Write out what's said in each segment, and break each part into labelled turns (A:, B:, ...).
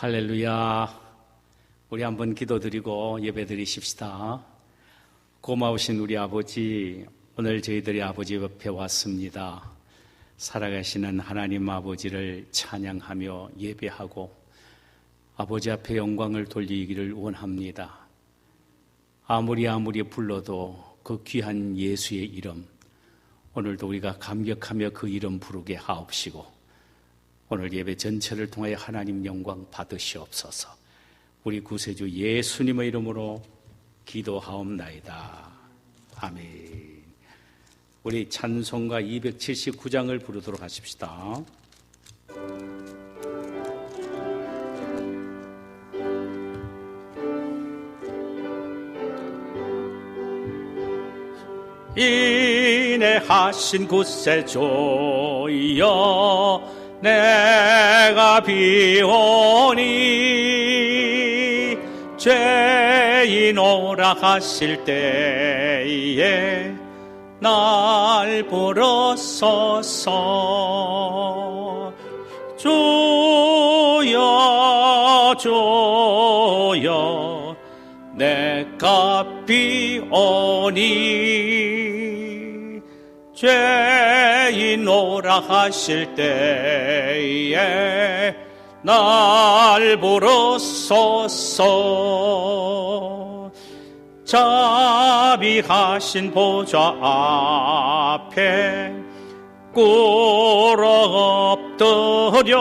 A: 할렐루야. 우리 한번 기도드리고 예배드리십시다. 고마우신 우리 아버지, 오늘 저희들이 아버지 옆에 왔습니다. 살아가시는 하나님 아버지를 찬양하며 예배하고 아버지 앞에 영광을 돌리기를 원합니다. 아무리 불러도 그 귀한 예수의 이름, 오늘도 우리가 감격하며 그 이름 부르게 하옵시고 오늘 예배 전체를 통하여 하나님 영광 받으시옵소서. 우리 구세주 예수님의 이름으로 기도하옵나이다. 아멘. 우리 찬송가 279장을 부르도록 하십시다. 인내하신 구세주여 내가 비오니 죄인 오라 하실 때에 날 부르소서. 주여 주여 내가 비오니 죄인 오라 하실 때에 날 부르소서. 자비하신 보좌 앞에 꿇어 엎드려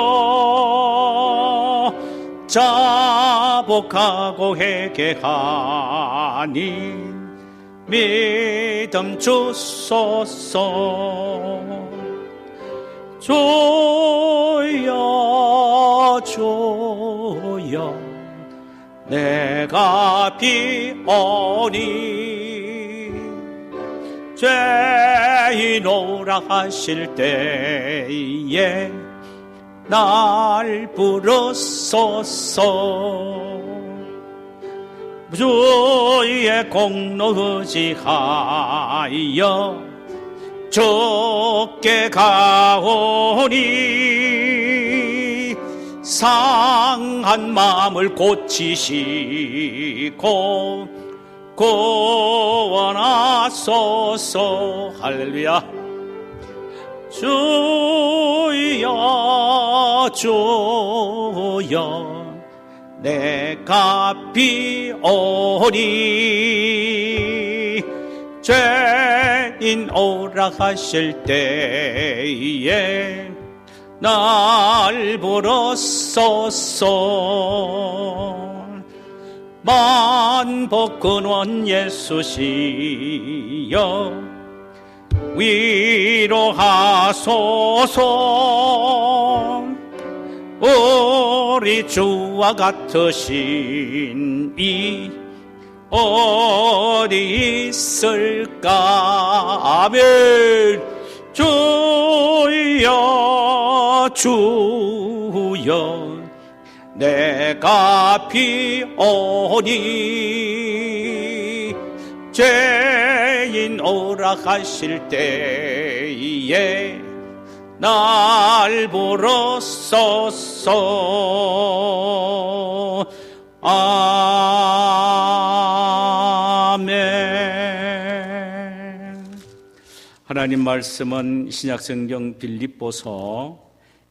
A: 자복하고 회개하니 믿음 주소서. 주여 주여 내가 비오니 죄인 오라 하실 때에 날 부르소서. 주의 공로 의지하여 주께 가오니 상한 마음을 고치시고 구원하소서. 할렐루야. 주여 주여 내가 비오니 죄인 오라 하실 때에 날 부르소서. 만복 근원 예수시여 위로하소서. 우리 주와 같으신 이 어디 있을까. 아멘. 주여 주여 내가 비오니 죄인 오라 하실 때에 날 부르소서. 아멘. 하나님 말씀은 신약성경 빌립보서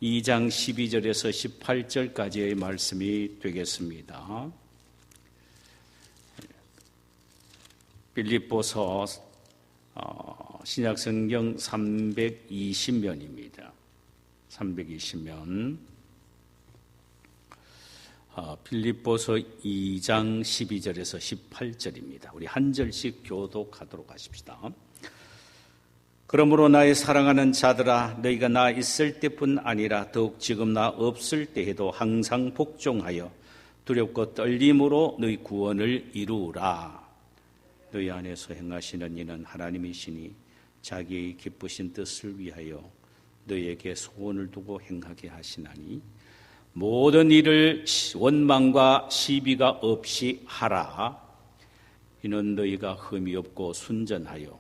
A: 2장 12절에서 18절까지의 말씀이 되겠습니다. 빌립보서 신약성경 320면입니다. 320면. 빌립보서 2장 12절에서 18절입니다. 우리 한 절씩 교독하도록 하십시다. 그러므로 나의 사랑하는 자들아, 너희가 나 있을 때뿐 아니라 더욱 지금 나 없을 때에도 항상 복종하여 두렵고 떨림으로 너희 구원을 이루라. 너희 안에서 행하시는 이는 하나님이시니 자기의 기쁘신 뜻을 위하여 너희에게 소원을 두고 행하게 하시나니 모든 일을 원망과 시비가 없이 하라. 이는 너희가 흠이 없고 순전하여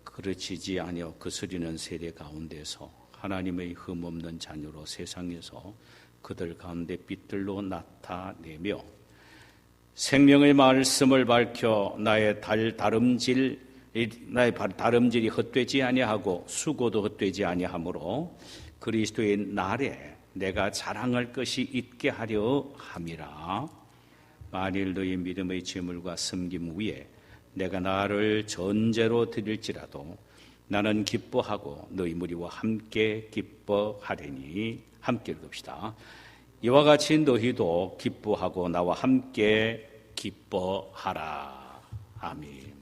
A: 그르치지 아니하여 거스리는 세대 가운데서 하나님의 흠없는 자녀로 세상에서 그들 가운데 빛들로 나타내며 생명의 말씀을 밝혀 나의 다름질이 헛되지 아니하고 수고도 헛되지 아니하므로 그리스도의 날에 내가 자랑할 것이 있게 하려 함이라. 만일 너희 믿음의 재물과 섬김 위에 내가 나를 전제로 드릴지라도 나는 기뻐하고 너희 무리와 함께 기뻐하리니. 함께 읽읍시다. 이와 같이 너희도 기뻐하고 나와 함께 기뻐하라. 아멘.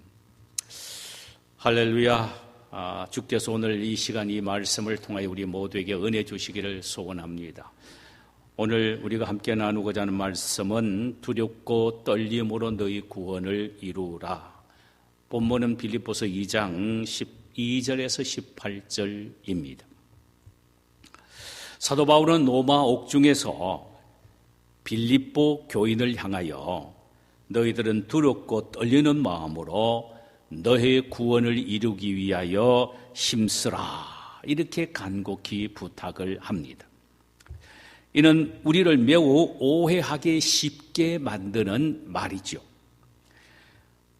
A: 할렐루야. 주께서 오늘 이 시간 이 말씀을 통하여 우리 모두에게 은혜 주시기를 소원합니다. 오늘 우리가 함께 나누고자 하는 말씀은 두렵고 떨림으로 너희 구원을 이루라. 본문은 빌립보서 2장 12절에서 18절입니다. 사도 바울은 로마 옥중에서 빌립보 교인을 향하여 너희들은 두렵고 떨리는 마음으로 너의 구원을 이루기 위하여 힘쓰라, 이렇게 간곡히 부탁을 합니다. 이는 우리를 매우 오해하기 쉽게 만드는 말이죠.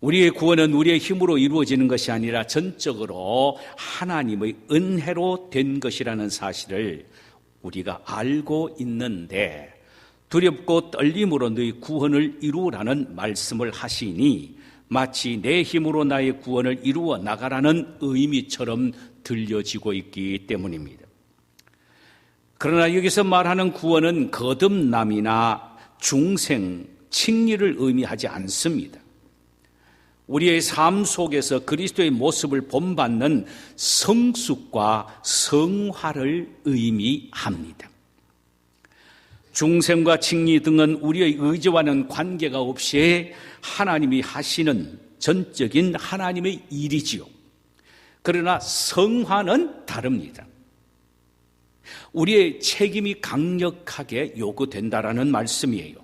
A: 우리의 구원은 우리의 힘으로 이루어지는 것이 아니라 전적으로 하나님의 은혜로 된 것이라는 사실을 우리가 알고 있는데, 두렵고 떨림으로 너희 구원을 이루라는 말씀을 하시니 마치 내 힘으로 나의 구원을 이루어 나가라는 의미처럼 들려지고 있기 때문입니다. 그러나 여기서 말하는 구원은 거듭남이나 중생, 칭의를 의미하지 않습니다. 우리의 삶 속에서 그리스도의 모습을 본받는 성숙과 성화를 의미합니다. 중생과 칭의 등은 우리의 의지와는 관계가 없이 하나님이 하시는 전적인 하나님의 일이지요. 그러나 성화는 다릅니다. 우리의 책임이 강력하게 요구된다라는 말씀이에요.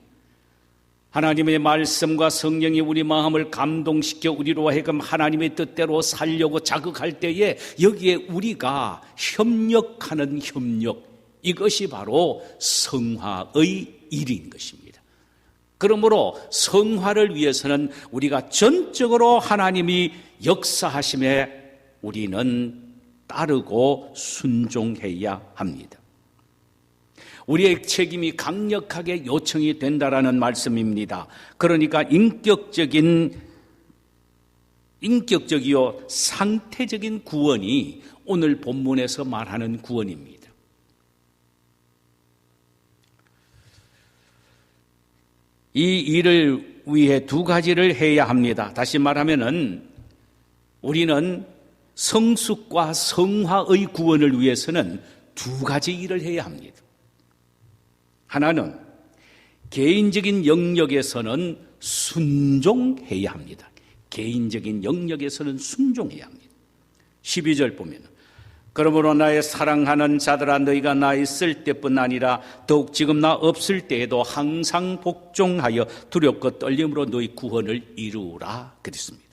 A: 하나님의 말씀과 성령이 우리 마음을 감동시켜 우리로 하여금 하나님의 뜻대로 살려고 자극할 때에 여기에 우리가 협력하는 협력, 이것이 바로 성화의 일인 것입니다. 그러므로 성화를 위해서는 우리가 전적으로 하나님이 역사하심에 우리는 따르고 순종해야 합니다. 우리의 책임이 강력하게 요청이 된다라는 말씀입니다. 그러니까 인격적이요 상태적인 구원이 오늘 본문에서 말하는 구원입니다. 이 일을 위해 두 가지를 해야 합니다. 다시 말하면은 우리는 성숙과 성화의 구원을 위해서는 두 가지 일을 해야 합니다. 하나는 개인적인 영역에서는 순종해야 합니다. 개인적인 영역에서는 순종해야 합니다. 12절 보면, 그러므로 나의 사랑하는 자들아, 너희가 나 있을 때뿐 아니라 더욱 지금 나 없을 때에도 항상 복종하여 두렵고 떨림으로 너희 구원을 이루라 그랬습니다.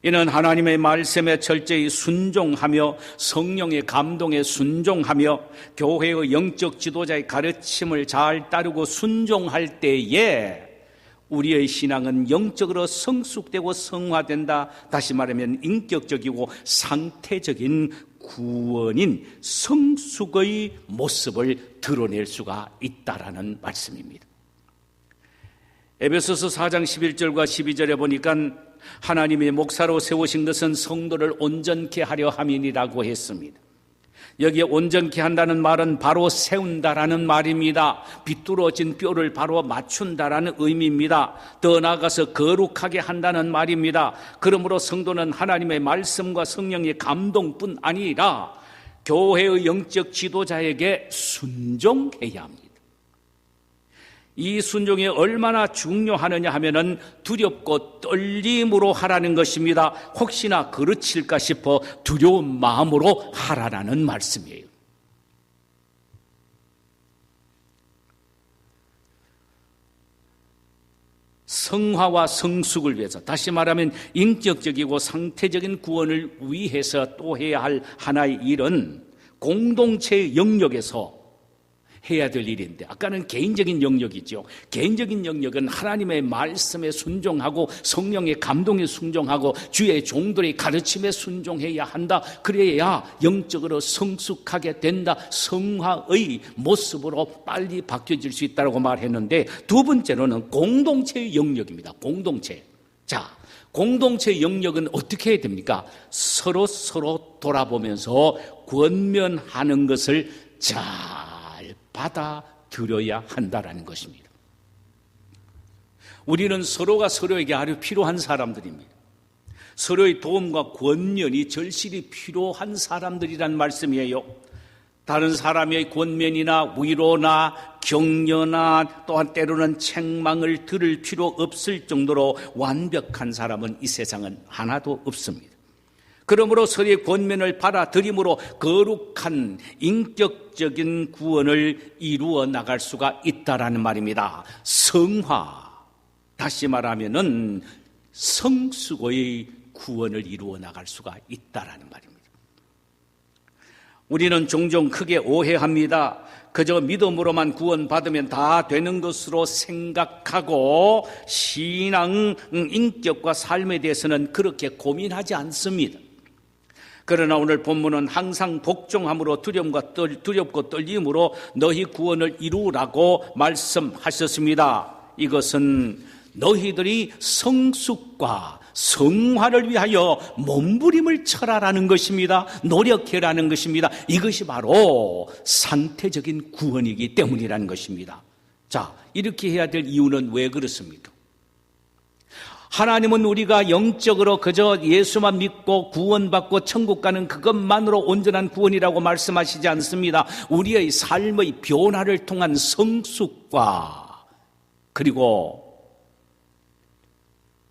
A: 이는 하나님의 말씀에 철저히 순종하며 성령의 감동에 순종하며 교회의 영적 지도자의 가르침을 잘 따르고 순종할 때에 우리의 신앙은 영적으로 성숙되고 성화된다. 다시 말하면 인격적이고 상태적인 구원인 성숙의 모습을 드러낼 수가 있다라는 말씀입니다. 에베소서 4장 11절과 12절에 보니까 하나님의 목사로 세우신 것은 성도를 온전케 하려 함이니라고 했습니다. 여기에 온전케 한다는 말은 바로 세운다라는 말입니다. 비뚤어진 뼈를 바로 맞춘다라는 의미입니다. 더 나아가서 거룩하게 한다는 말입니다. 그러므로 성도는 하나님의 말씀과 성령의 감동뿐 아니라 교회의 영적 지도자에게 순종해야 합니다. 이 순종이 얼마나 중요하느냐 하면은 두렵고 떨림으로 하라는 것입니다. 혹시나 그르칠까 싶어 두려운 마음으로 하라라는 말씀이에요. 성화와 성숙을 위해서, 다시 말하면 인격적이고 상태적인 구원을 위해서 또 해야 할 하나의 일은 공동체의 영역에서 해야 될 일인데, 아까는 개인적인 영역이죠. 개인적인 영역은 하나님의 말씀에 순종하고 성령의 감동에 순종하고 주의 종들의 가르침에 순종해야 한다. 그래야 영적으로 성숙하게 된다. 성화의 모습으로 빨리 바뀌어질 수 있다고 말했는데, 두 번째로는 공동체의 영역입니다. 공동체. 자, 공동체의 영역은 어떻게 해야 됩니까? 서로 돌아보면서 권면하는 것을 잘 받아들여야 한다라는 것입니다. 우리는 서로가 서로에게 아주 필요한 사람들입니다. 서로의 도움과 권면이 절실히 필요한 사람들이란 말씀이에요. 다른 사람의 권면이나 위로나 격려나 또한 때로는 책망을 들을 필요 없을 정도로 완벽한 사람은 이 세상은 하나도 없습니다. 그러므로 서로의 권면을 받아들임으로 거룩한 인격적인 구원을 이루어 나갈 수가 있다라는 말입니다. 성화, 다시 말하면은 성숙의 구원을 이루어 나갈 수가 있다라는 말입니다. 우리는 종종 크게 오해합니다. 그저 믿음으로만 구원받으면 다 되는 것으로 생각하고 신앙, 인격과 삶에 대해서는 그렇게 고민하지 않습니다. 그러나 오늘 본문은 항상 복종함으로 두렵고 떨림으로 너희 구원을 이루라고 말씀하셨습니다. 이것은 너희들이 성숙과 성화를 위하여 몸부림을 쳐라라는 것입니다. 노력해라는 것입니다. 이것이 바로 상태적인 구원이기 때문이라는 것입니다. 자, 이렇게 해야 될 이유는 왜 그렇습니까? 하나님은 우리가 영적으로 그저 예수만 믿고 구원받고 천국 가는 그것만으로 온전한 구원이라고 말씀하시지 않습니다. 우리의 삶의 변화를 통한 성숙과 그리고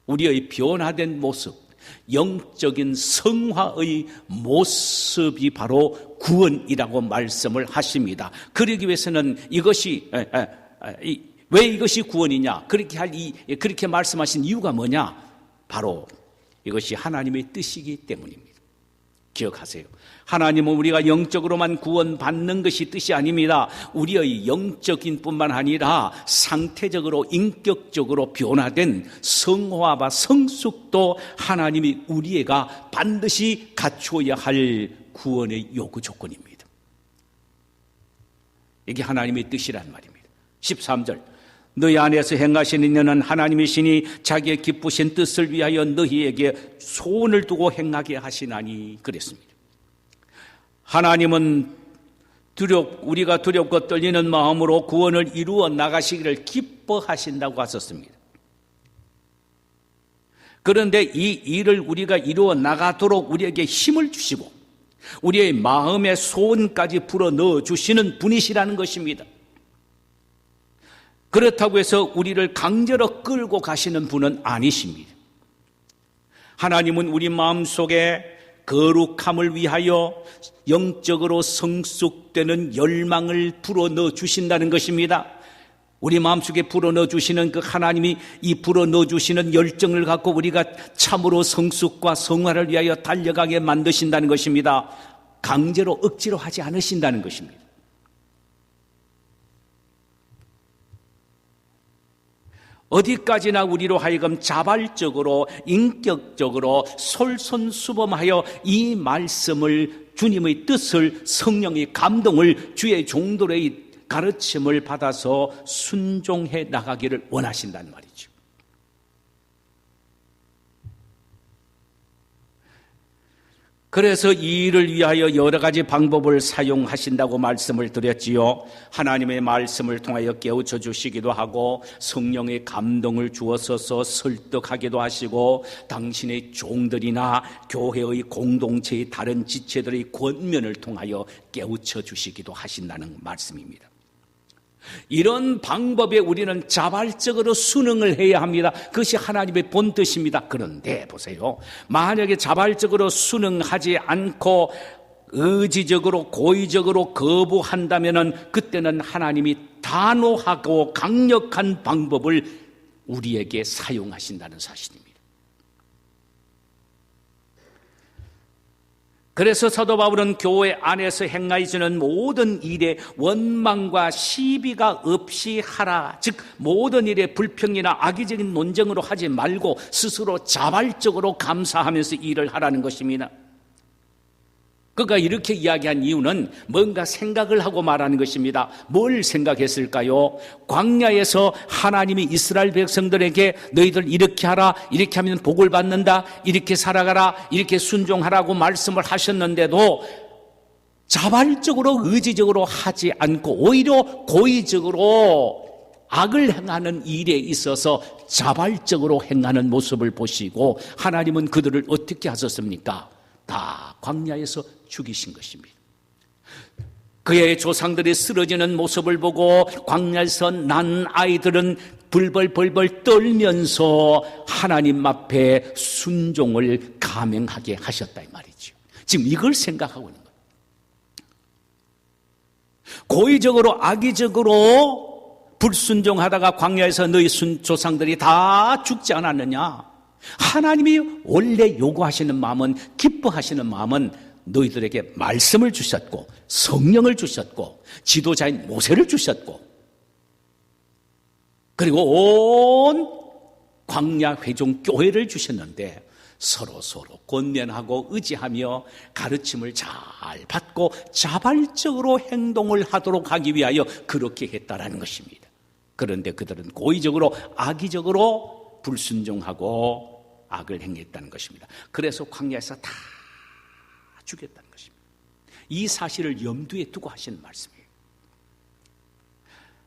A: 우리의 변화된 모습, 영적인 성화의 모습이 바로 구원이라고 말씀을 하십니다. 그러기 위해서는 이것이 왜 이것이 구원이냐? 그렇게 말씀하신 이유가 뭐냐? 바로 이것이 하나님의 뜻이기 때문입니다. 기억하세요. 하나님은 우리가 영적으로만 구원받는 것이 뜻이 아닙니다. 우리의 영적인 뿐만 아니라 상태적으로 인격적으로 변화된 성화와 성숙도 하나님이 우리가 반드시 갖추어야 할 구원의 요구 조건입니다. 이게 하나님의 뜻이란 말입니다. 13절 너희 안에서 행하시는 이는 하나님이시니 자기의 기쁘신 뜻을 위하여 너희에게 소원을 두고 행하게 하시나니 그랬습니다. 하나님은 우리가 두렵고 떨리는 마음으로 구원을 이루어 나가시기를 기뻐하신다고 하셨습니다. 그런데 이 일을 우리가 이루어 나가도록 우리에게 힘을 주시고 우리의 마음의 소원까지 불어넣어 주시는 분이시라는 것입니다. 그렇다고 해서 우리를 강제로 끌고 가시는 분은 아니십니다. 하나님은 우리 마음속에 거룩함을 위하여 영적으로 성숙되는 열망을 불어넣어 주신다는 것입니다. 우리 마음속에 불어넣어 주시는 그 하나님이 이 불어넣어 주시는 열정을 갖고 우리가 참으로 성숙과 성화를 위하여 달려가게 만드신다는 것입니다. 강제로 억지로 하지 않으신다는 것입니다. 어디까지나 우리로 하여금 자발적으로 인격적으로 솔선수범하여 이 말씀을 주님의 뜻을 성령의 감동을 주의 종들의 가르침을 받아서 순종해 나가기를 원하신다는 말이죠. 그래서 이 일을 위하여 여러 가지 방법을 사용하신다고 말씀을 드렸지요. 하나님의 말씀을 통하여 깨우쳐 주시기도 하고 성령의 감동을 주어서 설득하기도 하시고 당신의 종들이나 교회의 공동체의 다른 지체들의 권면을 통하여 깨우쳐 주시기도 하신다는 말씀입니다. 이런 방법에 우리는 자발적으로 순응을 해야 합니다. 그것이 하나님의 본뜻입니다. 그런데 보세요. 만약에 자발적으로 순응하지 않고 의지적으로 고의적으로 거부한다면 그때는 하나님이 단호하고 강력한 방법을 우리에게 사용하신다는 사실입니다. 그래서 사도 바울은 교회 안에서 행하여지는 모든 일에 원망과 시비가 없이 하라. 즉 모든 일에 불평이나 악의적인 논쟁으로 하지 말고 스스로 자발적으로 감사하면서 일을 하라는 것입니다. 그가 이렇게 이야기한 이유는 뭔가 생각을 하고 말하는 것입니다. 뭘 생각했을까요? 광야에서 하나님이 이스라엘 백성들에게 너희들 이렇게 하라, 이렇게 하면 복을 받는다, 이렇게 살아가라, 이렇게 순종하라고 말씀을 하셨는데도 자발적으로 의지적으로 하지 않고 오히려 고의적으로 악을 행하는 일에 있어서 자발적으로 행하는 모습을 보시고 하나님은 그들을 어떻게 하셨습니까? 다 광야에서 죽이신 것입니다. 그의 조상들이 쓰러지는 모습을 보고 광야에서 난 아이들은 벌벌 떨면서 하나님 앞에 순종을 감행하게 하셨다 이 말이죠. 지금 이걸 생각하고 있는 거예요. 고의적으로 악의적으로 불순종하다가 광야에서 너희 조상들이 다 죽지 않았느냐? 하나님이 원래 요구하시는 마음은, 기뻐하시는 마음은 너희들에게 말씀을 주셨고 성령을 주셨고 지도자인 모세를 주셨고 그리고 온 광야 회중 교회를 주셨는데 서로 권면하고 의지하며 가르침을 잘 받고 자발적으로 행동을 하도록 하기 위하여 그렇게 했다라는 것입니다. 그런데 그들은 고의적으로 악의적으로 불순종하고 악을 행했다는 것입니다. 그래서 광야에서 다 죽였다는 것입니다. 이 사실을 염두에 두고 하시는 말씀이에요.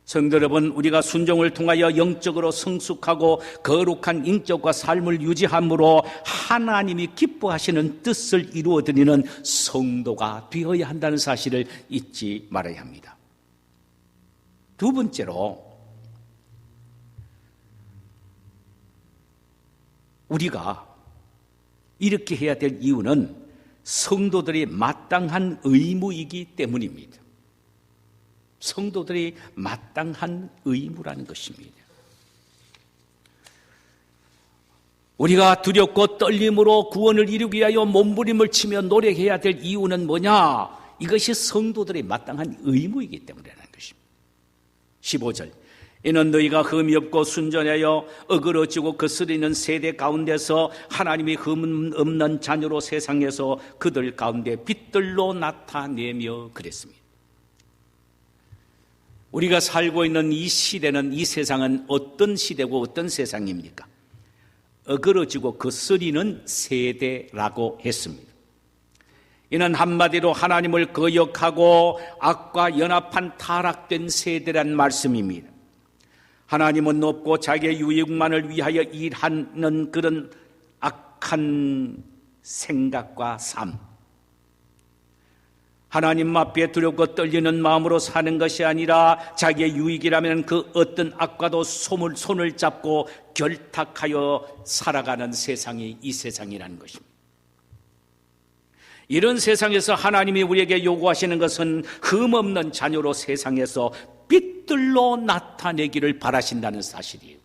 A: 성도 여러분, 우리가 순종을 통하여 영적으로 성숙하고 거룩한 인격과 삶을 유지함으로 하나님이 기뻐하시는 뜻을 이루어드리는 성도가 되어야 한다는 사실을 잊지 말아야 합니다. 두 번째로, 우리가 이렇게 해야 될 이유는 성도들이 마땅한 의무이기 때문입니다. 성도들이 마땅한 의무라는 것입니다. 우리가 두렵고 떨림으로 구원을 이루기 위하여 몸부림을 치며 노력해야 될 이유는 뭐냐? 이것이 성도들의 마땅한 의무이기 때문이라는 것입니다. 15절, 이는 너희가 흠이 없고 순전하여 어그러지고 거스리는 세대 가운데서 하나님이 흠 없는 자녀로 세상에서 그들 가운데 빛들로 나타내며 그랬습니다. 우리가 살고 있는 이 시대는, 이 세상은 어떤 시대고 어떤 세상입니까? 어그러지고 거스리는 세대라고 했습니다. 이는 한마디로 하나님을 거역하고 악과 연합한 타락된 세대란 말씀입니다. 하나님은 없고 자기의 유익만을 위하여 일하는 그런 악한 생각과 삶, 하나님 앞에 두렵고 떨리는 마음으로 사는 것이 아니라 자기의 유익이라면 그 어떤 악과도 손을 잡고 결탁하여 살아가는 세상이 이 세상이라는 것입니다. 이런 세상에서 하나님이 우리에게 요구하시는 것은 흠없는 자녀로 세상에서 빛들로 나타내기를 바라신다는 사실이에요.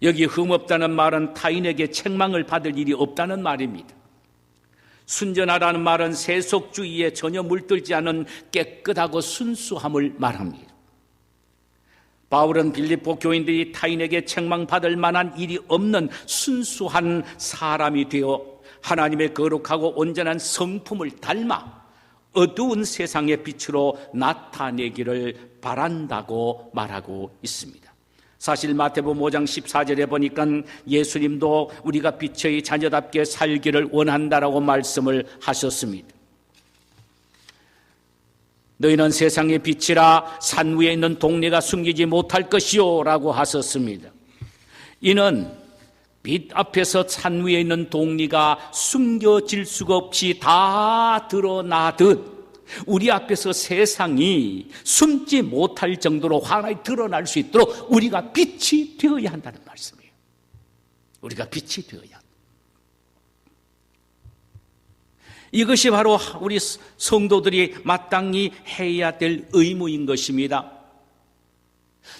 A: 여기 흠없다는 말은 타인에게 책망을 받을 일이 없다는 말입니다. 순전하다는 말은 세속주의에 전혀 물들지 않은 깨끗하고 순수함을 말합니다. 바울은 빌립보 교인들이 타인에게 책망받을 만한 일이 없는 순수한 사람이 되어 하나님의 거룩하고 온전한 성품을 닮아 어두운 세상의 빛으로 나타내기를 바란다고 말하고 있습니다. 사실 마태복음 5장 14절에 보니까 예수님도 우리가 빛의 자녀답게 살기를 원한다라고 말씀을 하셨습니다. 너희는 세상의 빛이라 산 위에 있는 동네가 숨기지 못할 것이요 라고 하셨습니다. 이는 빛 앞에서 산 위에 있는 동리가 숨겨질 수가 없이 다 드러나듯 우리 앞에서 세상이 숨지 못할 정도로 환하게 드러날 수 있도록 우리가 빛이 되어야 한다는 말씀이에요. 우리가 빛이 되어야 한다. 이것이 바로 우리 성도들이 마땅히 해야 될 의무인 것입니다.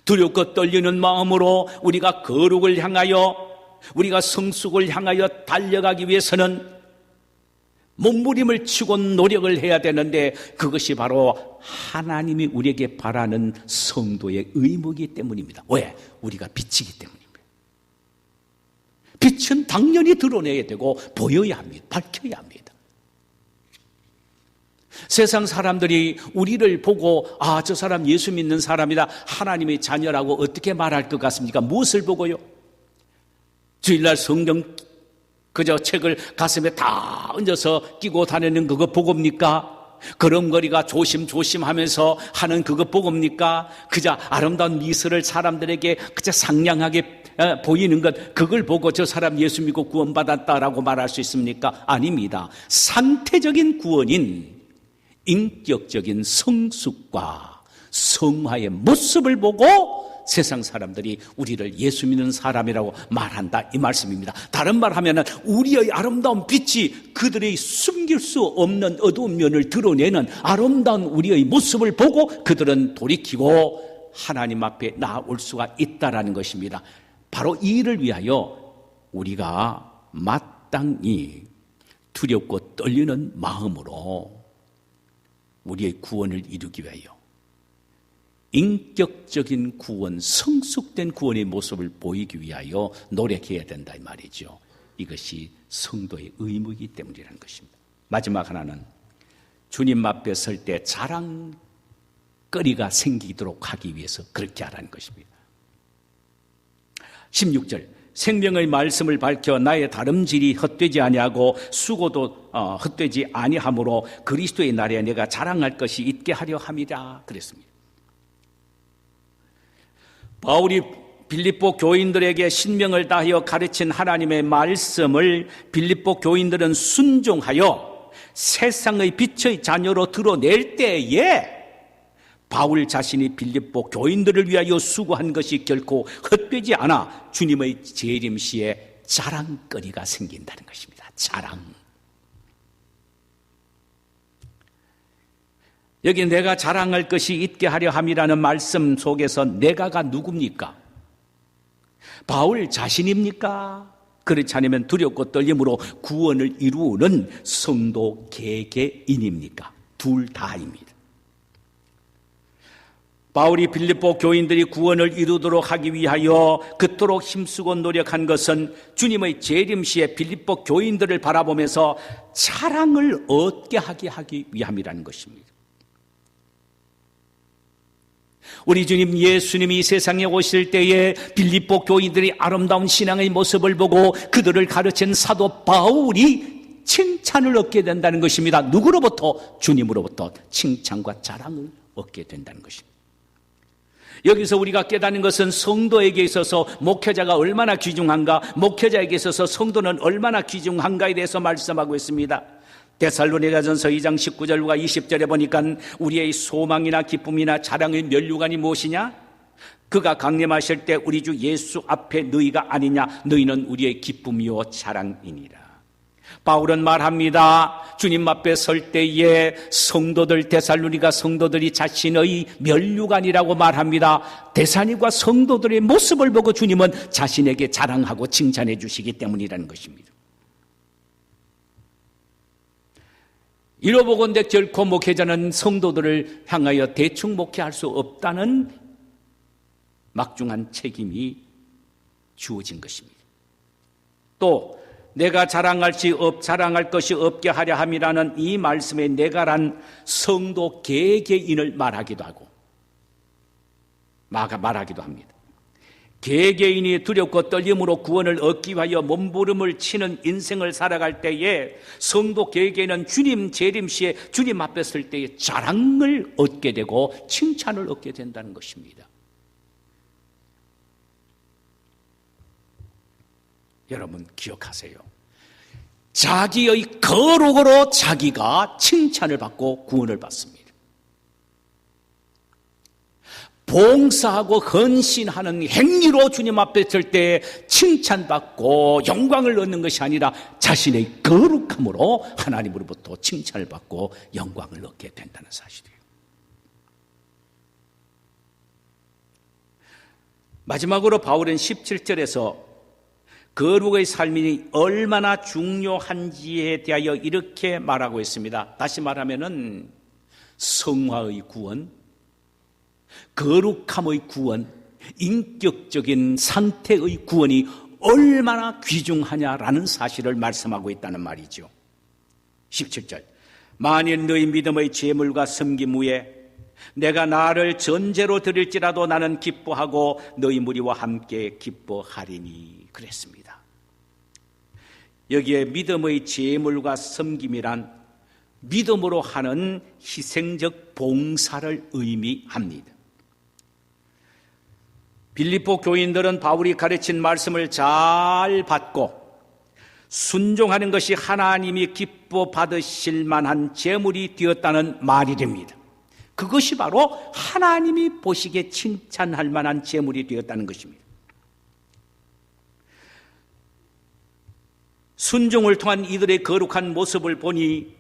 A: 두렵고 떨리는 마음으로 우리가 거룩을 향하여, 우리가 성숙을 향하여 달려가기 위해서는 몸부림을 치고 노력을 해야 되는데 그것이 바로 하나님이 우리에게 바라는 성도의 의무이기 때문입니다. 왜? 우리가 빛이기 때문입니다. 빛은 당연히 드러내야 되고 보여야 합니다. 밝혀야 합니다. 세상 사람들이 우리를 보고 저 사람 예수 믿는 사람이다, 하나님의 자녀라고 어떻게 말할 것 같습니까? 무엇을 보고요? 주일날 성경 그저 책을 가슴에 다 얹어서 끼고 다니는 그거 보고입니까? 걸음걸이가 조심조심하면서 하는 그거 보고입니까? 그저 아름다운 미소를 사람들에게 그저 상냥하게 보이는 것, 그걸 보고 저 사람 예수 믿고 구원받았다라고 말할 수 있습니까? 아닙니다. 상태적인 구원인 인격적인 성숙과 성화의 모습을 보고 세상 사람들이 우리를 예수 믿는 사람이라고 말한다, 이 말씀입니다. 다른 말 하면 우리의 아름다운 빛이 그들의 숨길 수 없는 어두운 면을 드러내는 아름다운 우리의 모습을 보고 그들은 돌이키고 하나님 앞에 나아올 수가 있다라는 것입니다. 바로 이 일을 위하여 우리가 마땅히 두렵고 떨리는 마음으로 우리의 구원을 이루기 위하여 인격적인 구원, 성숙된 구원의 모습을 보이기 위하여 노력해야 된다 이 말이죠. 이것이 성도의 의무이기 때문이라는 것입니다. 마지막 하나는 주님 앞에 설 때 자랑거리가 생기도록 하기 위해서 그렇게 하라는 것입니다. 16절, 생명의 말씀을 밝혀 나의 다름질이 헛되지 아니하고 수고도 헛되지 아니하므로 그리스도의 날에 내가 자랑할 것이 있게 하려 함이라 그랬습니다. 바울이 빌립보 교인들에게 신명을 다하여 가르친 하나님의 말씀을 빌립보 교인들은 순종하여 세상의 빛의 자녀로 드러낼 때에 바울 자신이 빌립보 교인들을 위하여 수고한 것이 결코 헛되지 않아 주님의 재림시에 자랑거리가 생긴다는 것입니다. 자랑. 여기 내가 자랑할 것이 있게 하려 함이라는 말씀 속에서 내가가 누굽니까? 바울 자신입니까? 그렇지 않으면 두렵고 떨림으로 구원을 이루는 성도 개개인입니까? 둘 다입니다. 바울이 빌립보 교인들이 구원을 이루도록 하기 위하여 그토록 힘쓰고 노력한 것은 주님의 재림시에 빌립보 교인들을 바라보면서 자랑을 얻게 하기 위함이라는 것입니다. 우리 주님 예수님이 이 세상에 오실 때에 빌립보 교인들이 아름다운 신앙의 모습을 보고 그들을 가르친 사도 바울이 칭찬을 얻게 된다는 것입니다. 누구로부터? 주님으로부터 칭찬과 자랑을 얻게 된다는 것입니다. 여기서 우리가 깨닫는 것은 성도에게 있어서 목회자가 얼마나 귀중한가, 목회자에게 있어서 성도는 얼마나 귀중한가에 대해서 말씀하고 있습니다. 데살로니가전서 2장 19절과 20절에 보니까 우리의 소망이나 기쁨이나 자랑의 면류관이 무엇이냐? 그가 강림하실 때 우리 주 예수 앞에 너희가 아니냐? 너희는 우리의 기쁨이요 자랑이니라. 바울은 말합니다. 주님 앞에 설 때에 성도들, 데살로니가 성도들이 자신의 면류관이라고 말합니다. 데살로니가 성도들의 모습을 보고 주님은 자신에게 자랑하고 칭찬해 주시기 때문이라는 것입니다. 이로보건대 결코 목회자는 성도들을 향하여 대충 목회할 수 없다는 막중한 책임이 주어진 것입니다. 또 내가 자랑할 것이 없게 하려 함이라는 이 말씀에 내가란 성도 개개인을 말하기도 합니다. 개개인이 두렵고 떨림으로 구원을 얻기 위하여 몸부림을 치는 인생을 살아갈 때에 성도 개개인은 주님 재림시에 주님 앞에 설 때에 자랑을 얻게 되고 칭찬을 얻게 된다는 것입니다. 여러분 기억하세요. 자기의 거룩으로 자기가 칭찬을 받고 구원을 받습니다. 봉사하고 헌신하는 행위로 주님 앞에 설 때 칭찬받고 영광을 얻는 것이 아니라 자신의 거룩함으로 하나님으로부터 칭찬을 받고 영광을 얻게 된다는 사실이에요. 마지막으로 바울은 17절에서 거룩의 삶이 얼마나 중요한지에 대하여 이렇게 말하고 있습니다. 다시 말하면은 성화의 구원, 거룩함의 구원, 인격적인 상태의 구원이 얼마나 귀중하냐라는 사실을 말씀하고 있다는 말이죠. 17절, 만일 너희 믿음의 제물과 섬김 후에 내가 나를 전제로 드릴지라도 나는 기뻐하고 너희 무리와 함께 기뻐하리니 그랬습니다. 여기에 믿음의 제물과 섬김이란 믿음으로 하는 희생적 봉사를 의미합니다. 빌립보 교인들은 바울이 가르친 말씀을 잘 받고 순종하는 것이 하나님이 기뻐 받으실 만한 제물이 되었다는 말이 됩니다. 그것이 바로 하나님이 보시기에 칭찬할 만한 제물이 되었다는 것입니다. 순종을 통한 이들의 거룩한 모습을 보니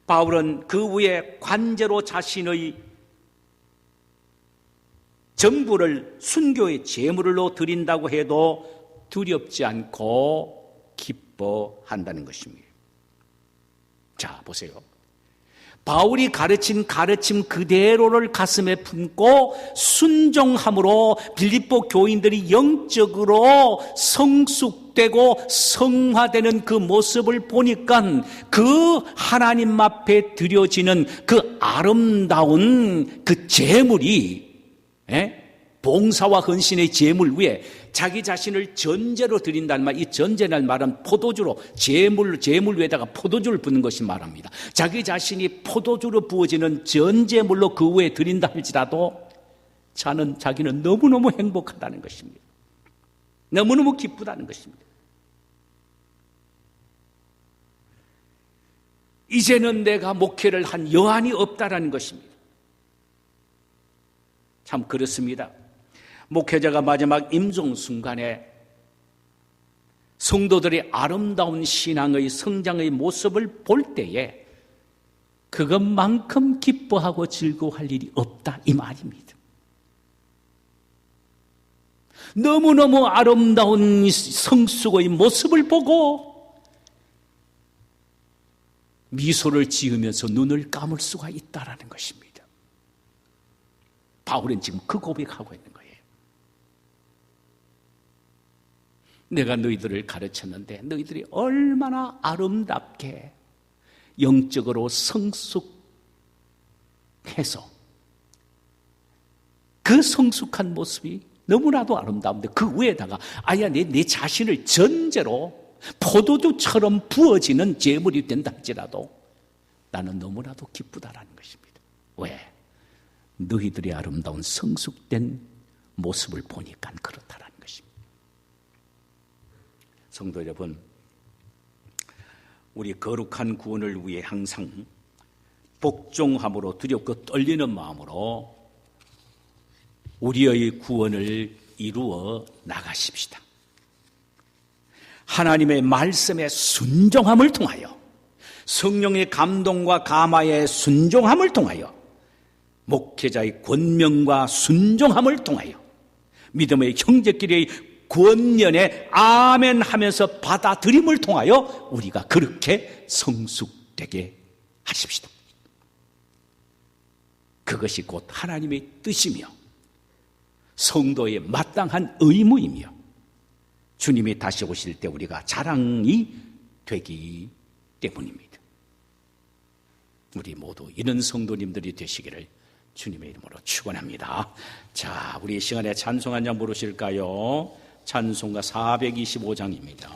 A: 바울은 그 후에 관제로 자신의 전부를 순교의 제물로 드린다고 해도 두렵지 않고 기뻐한다는 것입니다. 자, 보세요. 바울이 가르친 가르침 그대로를 가슴에 품고 순종함으로 빌립보 교인들이 영적으로 성숙되고 성화되는 그 모습을 보니까 그 하나님 앞에 드려지는 그 아름다운 그 제물이 봉사와 헌신의 제물 위에 자기 자신을 전제로 드린다는 말, 이 전제라는 말은 포도주로 제물 위에다가 포도주를 붓는 것이 말합니다. 자기 자신이 포도주로 부어지는 전제물로 그 위에 드린다 할지라도 자기는 너무너무 행복하다는 것입니다. 너무너무 기쁘다는 것입니다. 이제는 내가 목회를 한 여한이 없다라는 것입니다. 참 그렇습니다. 목회자가 마지막 임종 순간에 성도들의 아름다운 신앙의 성장의 모습을 볼 때에 그것만큼 기뻐하고 즐거워할 일이 없다 이 말입니다. 너무너무 아름다운 성숙의 모습을 보고 미소를 지으면서 눈을 감을 수가 있다라는 것입니다. 바울은 지금 그 고백하고 있는 거예요. 내가 너희들을 가르쳤는데 너희들이 얼마나 아름답게 영적으로 성숙해서 그 성숙한 모습이 너무나도 아름다운데 그 위에다가 내 자신을 전제로 포도주처럼 부어지는 제물이 된다 할지라도 나는 너무나도 기쁘다라는 것입니다. 왜? 너희들의 아름다운 성숙된 모습을 보니까 그렇다라는 것입니다. 성도 여러분, 우리 거룩한 구원을 위해 항상 복종함으로 두렵고 떨리는 마음으로 우리의 구원을 이루어 나가십시다. 하나님의 말씀에 순종함을 통하여 성령의 감동과 감화에 순종함을 통하여 목회자의 권명과 순종함을 통하여 믿음의 형제끼리의 권면에 아멘 하면서 받아들임을 통하여 우리가 그렇게 성숙되게 하십시다. 그것이 곧 하나님의 뜻이며 성도의 마땅한 의무이며 주님이 다시 오실 때 우리가 자랑이 되기 때문입니다. 우리 모두 이런 성도님들이 되시기를 주님의 이름으로 축원합니다. 자, 우리 시간에 찬송 한 장 부르실까요? 찬송가 425장입니다.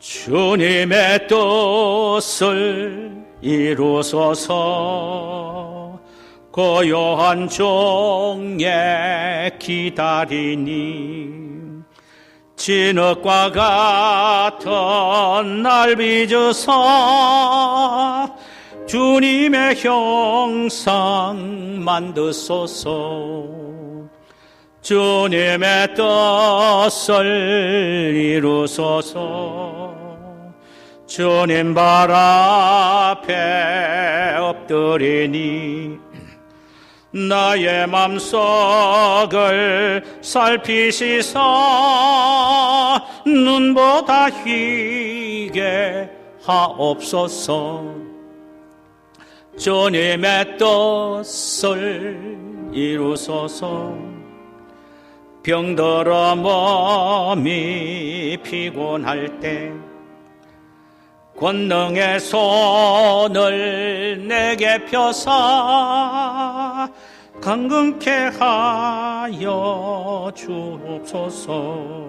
A: 주님의 뜻을 이루소서 고요한 종에 기다리니 진흙과 같은 날 빚으사 주님의 형상 만드소서 주님의 뜻을 이루소서. 주님 발 앞에 엎드리니 나의 맘속을 살피시사 눈보다 희게 하옵소서. 주님의 뜻을 이루소서. 병들어 몸이 피곤할 때 권능의 손을 내게 펴사 강건케 하여 주옵소서.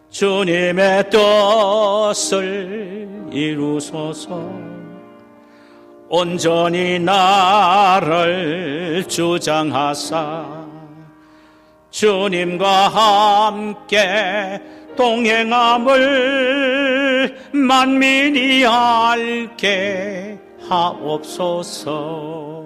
A: 주님의 뜻을 이루소서. 온전히 나를 주장하사 주님과 함께 동행함을 만민이 알게 하옵소서.